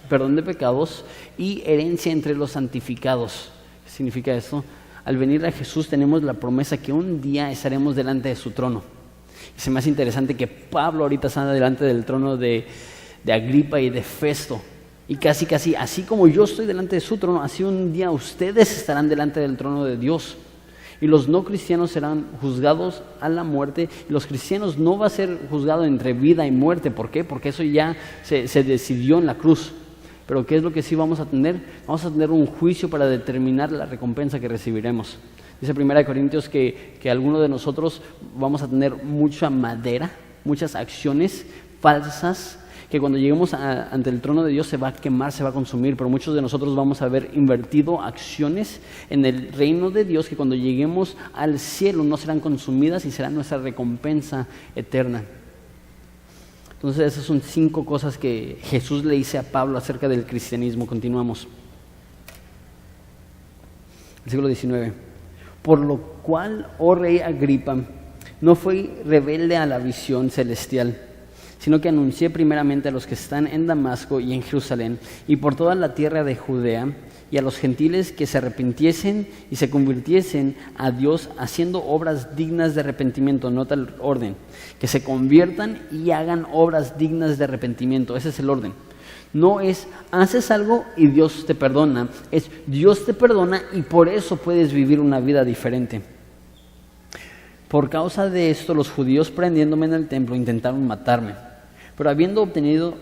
perdón de pecados y herencia entre los santificados. ¿Qué significa esto? Al venir a Jesús tenemos la promesa que un día estaremos delante de su trono. Y se me hace interesante que Pablo ahorita está delante del trono de Agripa y de Festo. Y casi, así como yo estoy delante de su trono, así un día ustedes estarán delante del trono de Dios. Y los no cristianos serán juzgados a la muerte. Y los cristianos no va a ser juzgado entre vida y muerte. ¿Por qué? Porque eso ya se decidió en la cruz. Pero ¿qué es lo que sí vamos a tener? Vamos a tener un juicio para determinar la recompensa que recibiremos. Dice 1 Corintios que algunos de nosotros vamos a tener mucha madera, muchas acciones falsas, que cuando lleguemos ante el trono de Dios se va a quemar, se va a consumir, pero muchos de nosotros vamos a haber invertido acciones en el reino de Dios que cuando lleguemos al cielo no serán consumidas y será nuestra recompensa eterna. Entonces esas son 5 cosas que Jesús le dice a Pablo acerca del cristianismo. Continuamos. Versículo 19. Por lo cual, oh rey Agripa, no fui rebelde a la visión celestial, sino que anuncié primeramente a los que están en Damasco y en Jerusalén y por toda la tierra de Judea y a los gentiles que se arrepintiesen y se convirtiesen a Dios haciendo obras dignas de arrepentimiento. Nota el orden, que se conviertan y hagan obras dignas de arrepentimiento. Ese es el orden. No es haces algo y Dios te perdona, es Dios te perdona y por eso puedes vivir una vida diferente. Por causa de esto, los judíos prendiéndome en el templo intentaron matarme. Pero habiendo obtenido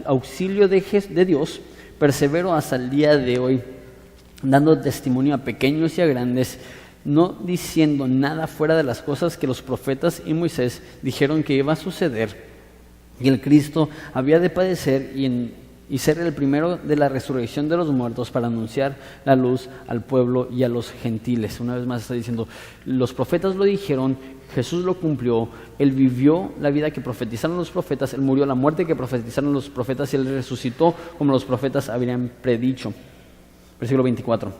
auxilio de Dios, persevero hasta el día de hoy, dando testimonio a pequeños y a grandes no diciendo nada fuera de las cosas que los profetas y Moisés dijeron que iba a suceder, y el Cristo había de padecer y ser el primero de la resurrección de los muertos para anunciar la luz al pueblo y a los gentiles. Una vez más está diciendo, los profetas lo dijeron, Jesús lo cumplió, Él vivió la vida que profetizaron los profetas, Él murió la muerte que profetizaron los profetas y Él resucitó como los profetas habían predicho. Versículo 24.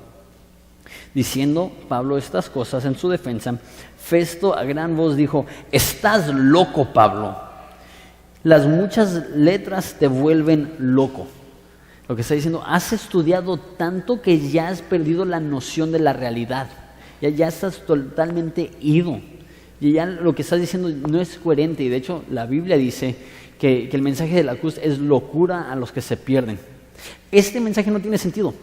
Diciendo Pablo estas cosas en su defensa, Festo a gran voz dijo, estás loco, Pablo. Las muchas letras te vuelven loco. Lo que está diciendo, has estudiado tanto que ya has perdido la noción de la realidad. Ya estás totalmente ido. Y ya lo que estás diciendo no es coherente. Y de hecho la Biblia dice que el mensaje de la cruz es locura a los que se pierden. Este mensaje no tiene sentido.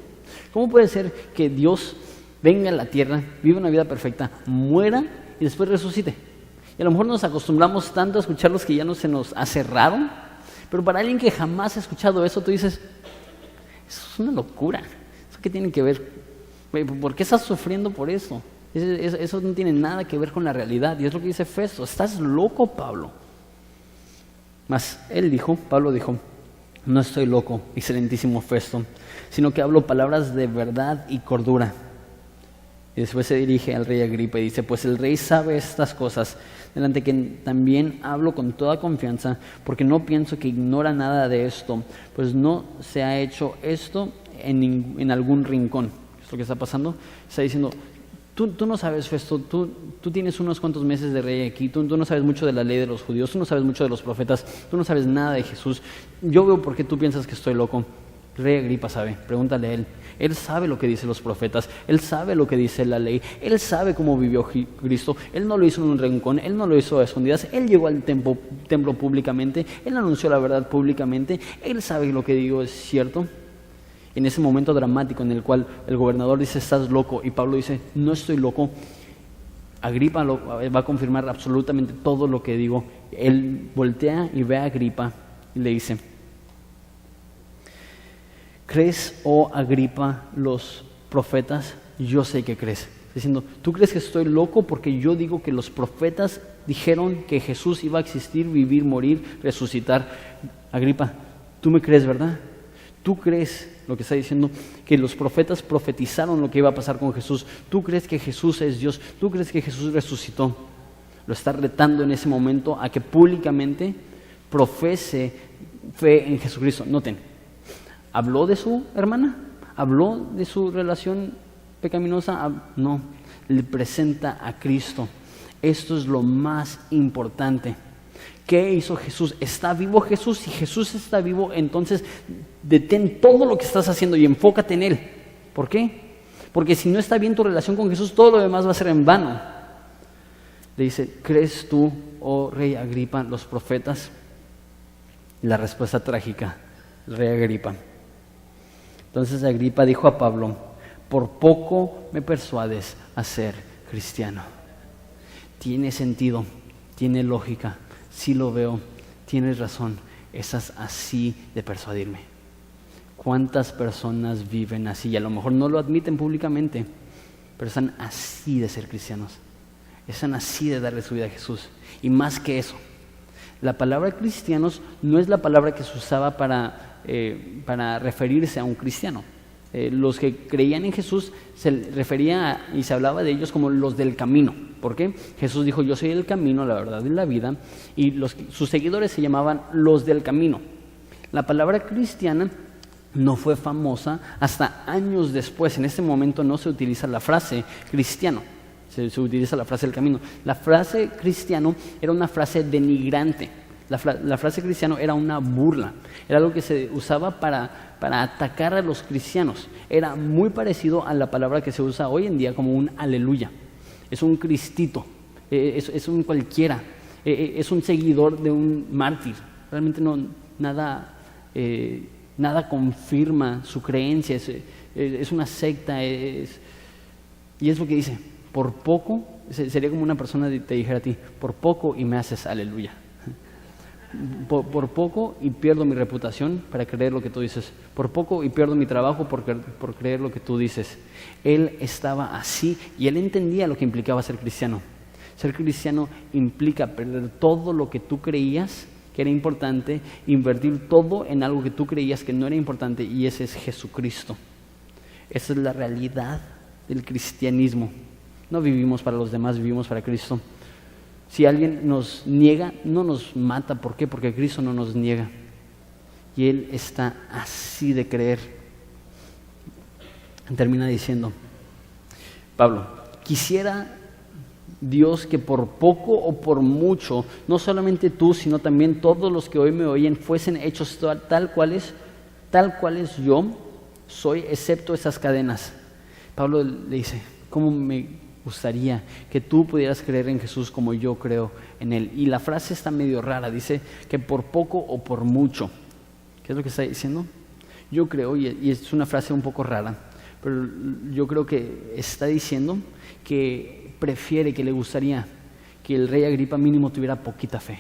¿Cómo puede ser que Dios venga a la tierra, viva una vida perfecta, muera y después resucite? Y a lo mejor nos acostumbramos tanto a escucharlos que ya no se nos hace raro, pero para alguien que jamás ha escuchado eso, tú dices, eso es una locura. ¿Eso qué tiene que ver? ¿Por qué estás sufriendo por eso? Eso no tiene nada que ver con la realidad. Y es lo que dice Festo, estás loco, Pablo. Mas Pablo dijo, no estoy loco, excelentísimo Festo, sino que hablo palabras de verdad y cordura. Y después se dirige al rey Agripa y dice, pues el rey sabe estas cosas, delante que también hablo con toda confianza, porque no pienso que ignora nada de esto, pues no se ha hecho esto en algún rincón. ¿Es lo que está pasando? Está diciendo, tú no sabes, Festo, tú tienes unos cuantos meses de rey aquí, tú no sabes mucho de la ley de los judíos, tú no sabes mucho de los profetas, tú no sabes nada de Jesús. Yo veo por qué tú piensas que estoy loco. Rey Agripa sabe, pregúntale a él. Él sabe lo que dicen los profetas, Él sabe lo que dice la ley, Él sabe cómo vivió Cristo, Él no lo hizo en un rincón, Él no lo hizo a escondidas, Él llegó al templo públicamente, Él anunció la verdad públicamente, Él sabe lo que digo es cierto. En ese momento dramático en el cual el gobernador dice, estás loco, y Pablo dice, no estoy loco, Agripa va a confirmar absolutamente todo lo que digo. Él voltea y ve a Agripa y le dice, ¿crees, oh Agripa, los profetas? Yo sé que crees. Diciendo, ¿tú crees que estoy loco porque yo digo que los profetas dijeron que Jesús iba a existir, vivir, morir, resucitar? Agripa, tú me crees, ¿verdad? ¿Tú crees lo que está diciendo? Que los profetas profetizaron lo que iba a pasar con Jesús. ¿Tú crees que Jesús es Dios? ¿Tú crees que Jesús resucitó? Lo está retando en ese momento a que públicamente profese fe en Jesucristo. Noten. ¿Habló de su hermana? ¿Habló de su relación pecaminosa? No, le presenta a Cristo. Esto es lo más importante. ¿Qué hizo Jesús? ¿Está vivo Jesús? Si Jesús está vivo, entonces detén todo lo que estás haciendo y enfócate en Él. ¿Por qué? Porque si no está bien tu relación con Jesús, todo lo demás va a ser en vano. Le dice, ¿crees tú, oh rey Agripa, los profetas? Y la respuesta trágica, rey Agripa. Entonces Agripa dijo a Pablo, por poco me persuades a ser cristiano. Tiene sentido, tiene lógica, sí lo veo, tienes razón, estás así de persuadirme. ¿Cuántas personas viven así? Y a lo mejor no lo admiten públicamente, pero están así de ser cristianos. Están así de darle su vida a Jesús. Y más que eso, la palabra cristianos no es la palabra que se usaba para referirse a un cristiano. Los que creían en Jesús se refería y se hablaba de ellos como los del camino. ¿Por qué? Jesús dijo, yo soy el camino, la verdad y la vida, y sus seguidores se llamaban los del camino. La palabra cristiana no fue famosa hasta años después. En este momento no se utiliza la frase cristiano, se utiliza la frase del camino. La frase cristiano era una frase denigrante. La frase cristiano era una burla, era algo que se usaba para atacar a los cristianos. Era muy parecido a la palabra que se usa hoy en día como un aleluya. Es un cristito, es un cualquiera, es un seguidor de un mártir. Realmente nada confirma su creencia, es una secta, y es lo que dice, por poco, sería como una persona te dijera a ti, por poco y me haces aleluya. Por poco y pierdo mi reputación para creer lo que tú dices. Por poco y pierdo mi trabajo por creer lo que tú dices. Él estaba así y él entendía lo que implicaba ser cristiano. Ser cristiano implica perder todo lo que tú creías que era importante, invertir todo en algo que tú creías que no era importante, y ese es Jesucristo. Esa es la realidad del cristianismo. No vivimos para los demás, vivimos para Cristo. Si alguien nos niega, no nos mata. ¿Por qué? Porque Cristo no nos niega. Y Él está así de creer. Termina diciendo Pablo: quisiera Dios que por poco o por mucho, no solamente tú, sino también todos los que hoy me oyen, fuesen hechos tal cuales yo soy, excepto esas cadenas. Pablo le dice: ¿cómo me gustaría que tú pudieras creer en Jesús como yo creo en Él? Y la frase está medio rara, dice que por poco o por mucho. ¿Qué es lo que está diciendo? Yo creo, y es una frase un poco rara, pero yo creo que está diciendo que prefiere, que le gustaría que el rey Agripa mínimo tuviera poquita fe,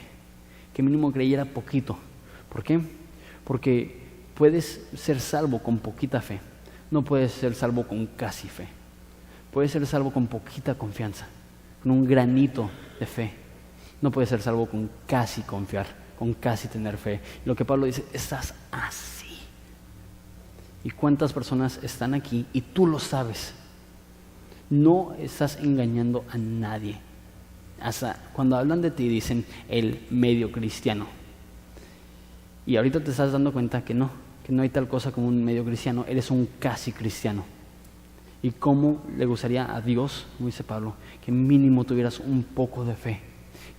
que mínimo creyera poquito. ¿Por qué? Porque puedes ser salvo con poquita fe, no puedes ser salvo con casi fe. Puedes ser salvo con poquita confianza, con un granito de fe. No puedes ser salvo con casi confiar, con casi tener fe. Lo que Pablo dice: estás así. ¿Y cuántas personas están aquí y tú lo sabes? No estás engañando a nadie. Hasta cuando hablan de ti dicen el medio cristiano. Y ahorita te estás dando cuenta que no hay tal cosa como un medio cristiano. Eres un casi cristiano. ¿Y cómo le gustaría a Dios, como dice Pablo, que mínimo tuvieras un poco de fe?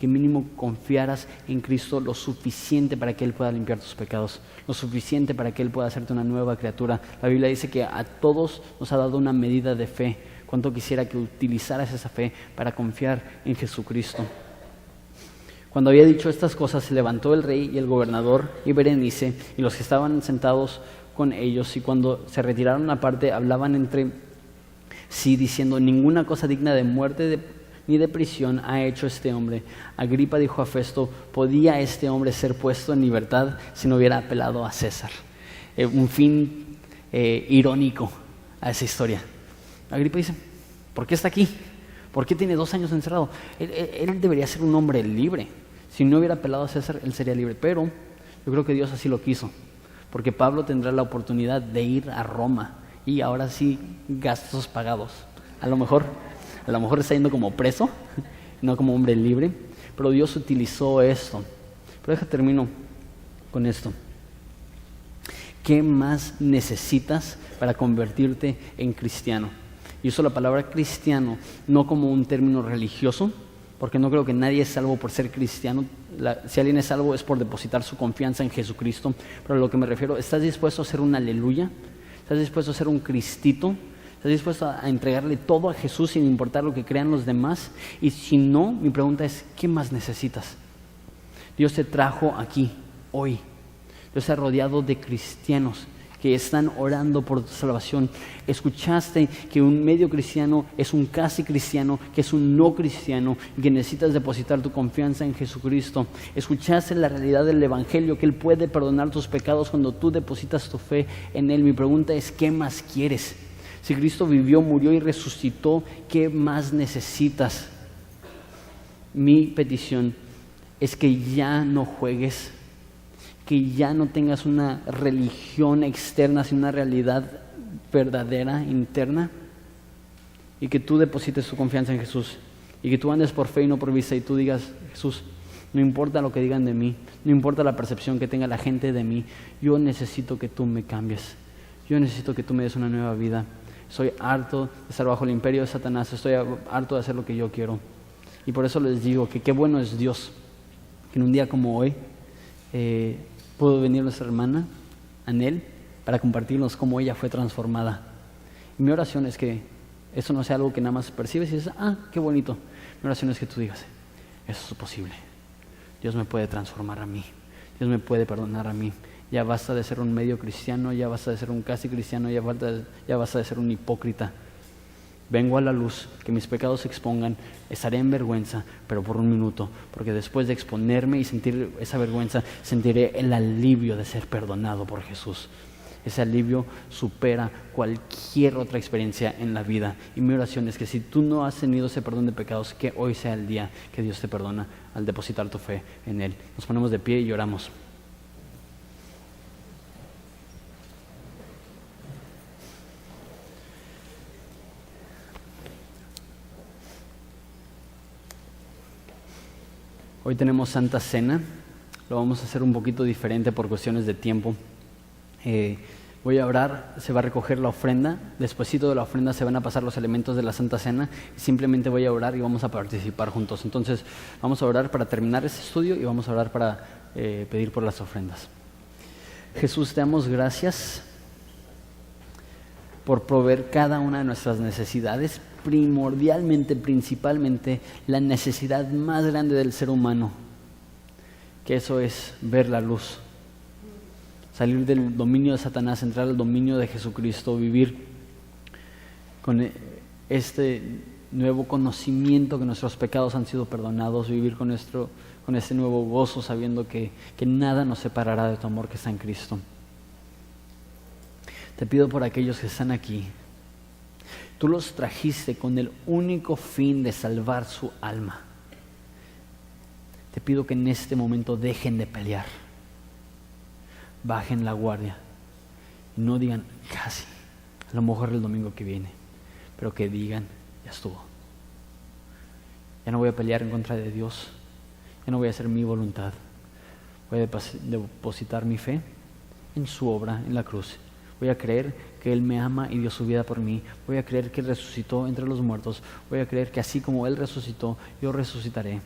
Que mínimo confiaras en Cristo lo suficiente para que Él pueda limpiar tus pecados, lo suficiente para que Él pueda hacerte una nueva criatura. La Biblia dice que a todos nos ha dado una medida de fe. Cuánto quisiera que utilizaras esa fe para confiar en Jesucristo. Cuando había dicho estas cosas, se levantó el rey y el gobernador y Berenice y los que estaban sentados con ellos, y cuando se retiraron aparte hablaban entre sí diciendo: ninguna cosa digna de muerte ni de prisión ha hecho este hombre. Agripa dijo a Festo: ¿podía este hombre ser puesto en libertad si no hubiera apelado a César? Un fin irónico a esa historia. Agripa dice: ¿por qué está aquí? ¿Por qué tiene 2 años encerrado? Él debería ser un hombre libre. Si no hubiera apelado a César, él sería libre. Pero yo creo que Dios así lo quiso, porque Pablo tendrá la oportunidad de ir a Roma, y ahora sí, gastos pagados. A lo mejor está yendo como preso, no como hombre libre, pero Dios utilizó esto. Pero termino con esto. ¿Qué más necesitas para convertirte en cristiano? Y uso la palabra cristiano no como un término religioso, porque no creo que nadie es salvo por ser cristiano. Si alguien es salvo es por depositar su confianza en Jesucristo. Pero a lo que me refiero: ¿estás dispuesto a hacer un aleluya? ¿Estás dispuesto a ser un cristito? ¿Estás dispuesto a entregarle todo a Jesús sin importar lo que crean los demás? Y si no, mi pregunta es: ¿qué más necesitas? Dios te trajo aquí hoy. Dios te ha rodeado de cristianos que están orando por tu salvación. Escuchaste que un medio cristiano es un casi cristiano, que es un no cristiano, y que necesitas depositar tu confianza en Jesucristo. Escuchaste la realidad del Evangelio, que Él puede perdonar tus pecados cuando tú depositas tu fe en Él. Mi pregunta es: ¿qué más quieres? Si Cristo vivió, murió y resucitó, ¿qué más necesitas? Mi petición es que ya no juegues, que ya no tengas una religión externa, sino una realidad verdadera, interna, y que tú deposites tu confianza en Jesús, y que tú andes por fe y no por vista, y tú digas: Jesús, no importa lo que digan de mí, no importa la percepción que tenga la gente de mí, yo necesito que tú me cambies, yo necesito que tú me des una nueva vida. Estoy harto de estar bajo el imperio de Satanás, estoy harto de hacer lo que yo quiero. Y por eso les digo que qué bueno es Dios, que en un día como hoy pudo venir nuestra hermana Anel para compartirnos cómo ella fue transformada. Y mi oración es que eso no sea algo que nada más percibes y dices: qué bonito. Mi oración es que tú digas: eso es posible. Dios me puede transformar a mí. Dios me puede perdonar a mí. Ya basta de ser un medio cristiano, ya basta de ser un casi cristiano, ya basta de ser un hipócrita. vengo a la luz, que mis pecados se expongan, estaré en vergüenza, pero por un minuto, porque después de exponerme y sentir esa vergüenza, sentiré el alivio de ser perdonado por Jesús. Ese alivio supera cualquier otra experiencia en la vida. Y mi oración es que si tú no has tenido ese perdón de pecados, que hoy sea el día que Dios te perdona al depositar tu fe en Él. Nos ponemos de pie y oramos. Hoy tenemos Santa Cena. Lo vamos a hacer un poquito diferente por cuestiones de tiempo. Voy a orar, se va a recoger la ofrenda, despuesito de la ofrenda se van a pasar los elementos de la Santa Cena y simplemente voy a orar y vamos a participar juntos. Entonces vamos a orar para terminar este estudio y vamos a orar para pedir por las ofrendas. Jesús, te damos gracias por proveer cada una de nuestras necesidades, primordialmente, principalmente, la necesidad más grande del ser humano, que eso es ver la luz. Salir del dominio de Satanás, entrar al dominio de Jesucristo, vivir con este nuevo conocimiento que nuestros pecados han sido perdonados, vivir con este nuevo gozo, sabiendo que nada nos separará de tu amor que está en Cristo. Te pido por aquellos que están aquí. Tú los trajiste con el único fin de salvar su alma. Te pido que en este momento dejen de pelear. Bajen la guardia y no digan casi, a lo mejor el domingo que viene, pero que digan, ya estuvo. Ya no voy a pelear en contra de Dios, ya no voy a hacer mi voluntad. Voy a depositar mi fe en su obra en la cruz. Voy a creer que Él me ama y dio su vida por mí. Voy a creer que Él resucitó entre los muertos. Voy a creer que así como Él resucitó, yo resucitaré.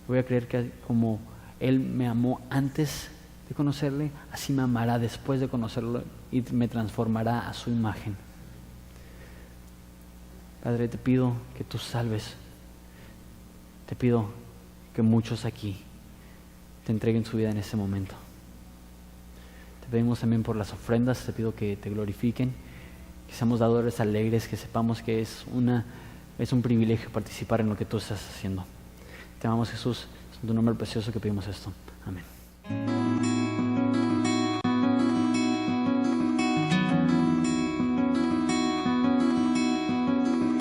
Voy a creer que como Él me amó antes de conocerle, así me amará después de conocerlo y me transformará a su imagen. Padre, te pido que tú salves. Te pido que muchos aquí te entreguen su vida en este momento. Te pedimos también por las ofrendas, te pido que te glorifiquen, que seamos dadores alegres, que sepamos que es un privilegio participar en lo que tú estás haciendo. Te amamos, Jesús, es en tu nombre precioso que pedimos esto. Amén.